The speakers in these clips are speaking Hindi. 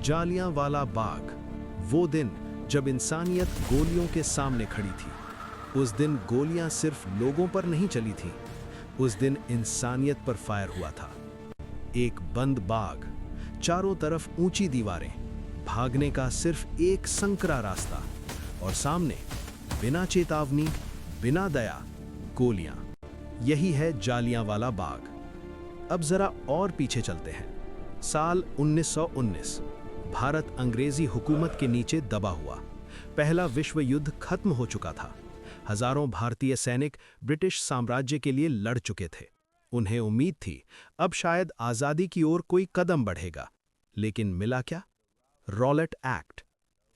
जालियांवाला बाग, वो दिन जब इंसानियत गोलियों के सामने खड़ी थी। उस दिन गोलियां सिर्फ लोगों पर नहीं चली थीं, उस दिन इंसानियत पर फायर हुआ था। एक बंद बाग, चारों तरफ ऊंची दीवारें, भागने का सिर्फ एक संकरा रास्ता, और सामने बिना चेतावनी, बिना दया, गोलियां। यही है जालियांवाला बाग। अब जरा और पीछे चलते हैं। साल 1919। भारत अंग्रेजी हुकूमत के नीचे दबा हुआ। पहला विश्व युद्ध खत्म हो चुका था। हजारों भारतीय सैनिक ब्रिटिश साम्राज्य के लिए लड़ चुके थे। उन्हें उम्मीद थी अब शायद आजादी की ओर कोई कदम बढ़ेगा। लेकिन मिला क्या? रॉलेट एक्ट,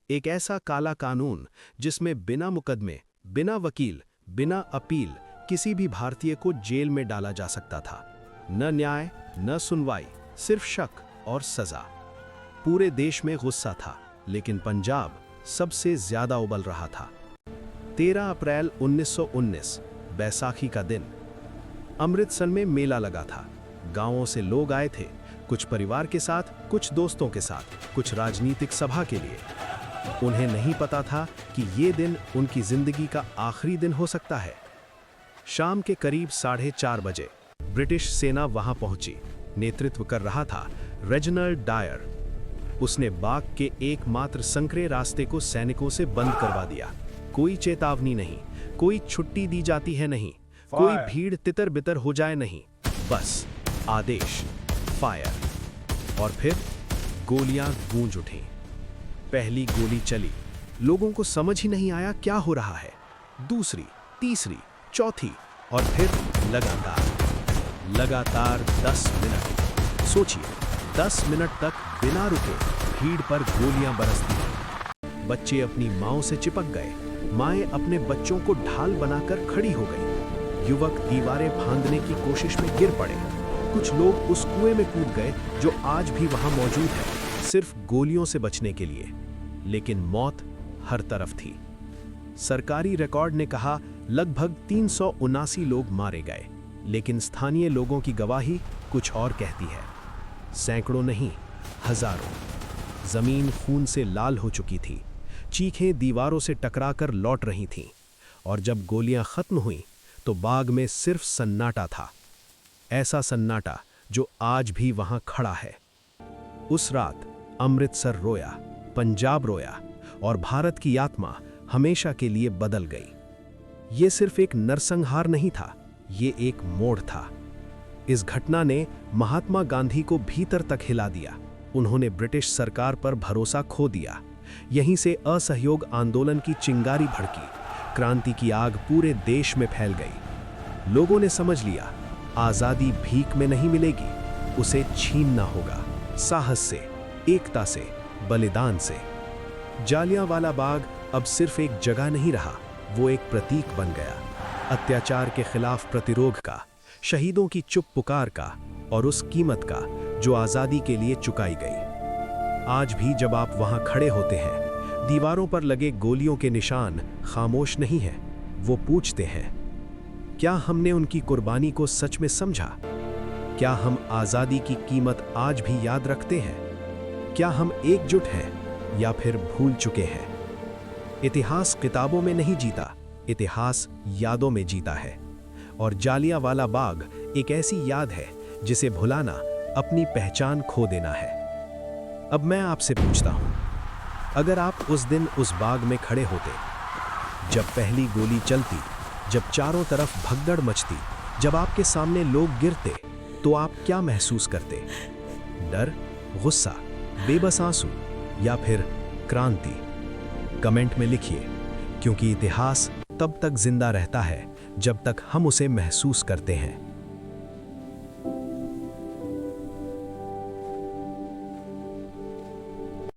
एक ऐसा काला कानून जिसमें बिना मुकदमे, बिना वकील, बिना अपील किसी भी भारतीय को जेल में डाला जा सकता था। न न्याय, न सुनवाई, सिर्फ शक और सजा। पूरे देश में गुस्सा था, लेकिन पंजाब सबसे ज्यादा उबल रहा था। 13 अप्रैल 1919, बैसाखी का दिन। अमृतसर में मेला लगा था। गांवों से लोग आए थे, कुछ परिवार के साथ, कुछ दोस्तों के साथ, कुछ राजनीतिक सभा के लिए। उन्हें नहीं पता था कि ये दिन उनकी जिंदगी का आखिरी दिन हो सकता है। शाम के करीब 4:30 बजे ब्रिटिश सेना वहां पहुंची। नेतृत्व कर रहा था रेजिनाल्ड डायर। उसने बाग के एकमात्र संकरे रास्ते को सैनिकों से बंद करवा दिया। कोई चेतावनी नहीं, कोई छुट्टी दी जाती है नहीं, कोई भीड़ तितर बितर हो जाए नहीं, बस आदेश, फायर। और फिर गोलियां गूंज उठीं। पहली गोली चली, लोगों को समझ ही नहीं आया क्या हो रहा है। दूसरी, तीसरी, चौथी, और फिर लगातार 10 मिनट। सोचिए, 10 मिनट तक बिना रुके भीड़ पर गोलियां बरसती हैं। बच्चे अपनी मांओं से चिपक गए, माएं अपने बच्चों को ढाल बनाकर खड़ी हो गई। युवक दीवारें फांदने की कोशिश में गिर पड़े। कुछ लोग उस कुएं में कूद गए जो आज भी वहां मौजूद है, सिर्फ गोलियों से बचने के लिए। लेकिन मौत हर तरफ थी। सरकारी रिकॉर्ड ने कहा लगभग 379 लोग मारे गए, लेकिन स्थानीय लोगों की गवाही कुछ और कहती है। सैकड़ों नहीं, हजारों। जमीन खून से लाल हो चुकी थी, चीखें दीवारों से टकराकर लौट रही थीं, और जब गोलियां खत्म हुईं तो बाग में सिर्फ सन्नाटा था। ऐसा सन्नाटा जो आज भी वहां खड़ा है। उस रात अमृतसर रोया, पंजाब रोया, और भारत की आत्मा हमेशा के लिए बदल गई। ये सिर्फ एक नरसंहार नहीं था, ये एक मोड़ था। इस घटना ने महात्मा गांधी को भीतर तक हिला दिया। उन्होंने ब्रिटिश सरकार पर भरोसा खो दिया। यहीं से असहयोग आंदोलन की चिंगारी भड़की। क्रांति की आग पूरे देश में फैल गई। लोगों ने समझ लिया, आजादी भीख में नहीं मिलेगी, उसे छीनना होगा, साहस से, एकता से, बलिदान से। जालियांवाला बाग अब सिर्फ एक जगह नहीं रहा, वो एक प्रतीक बन गया। अत्याचार के खिलाफ प्रतिरोध का, शहीदों की चुप पुकार का, और उस कीमत का जो आजादी के लिए चुकाई गई। आज भी जब आप वहां खड़े होते हैं, दीवारों पर लगे गोलियों के निशान खामोश नहीं हैं। वो पूछते हैं, क्या हमने उनकी कुर्बानी को सच में समझा? क्या हम आजादी की कीमत आज भी याद रखते हैं? क्या हम एकजुट हैं या फिर भूल चुके हैं? इतिहास किताबों में नहीं जीता, इतिहास यादों में जीता है। और जालियांवाला बाग एक ऐसी याद है जिसे भुलाना अपनी पहचान खो देना है। अब मैं आपसे पूछता हूं, अगर आप उस दिन उस बाग में खड़े होते, जब पहली गोली चलती, जब चारों तरफ भगदड़ मचती, जब आपके सामने लोग गिरते, तो आप क्या महसूस करते? डर, गुस्सा, बेबस आंसू, या फिर क्रांति? कमेंट में लिखिए, क्योंकि इतिहास तब तक जिंदा रहता है जब तक हम उसे महसूस करते हैं।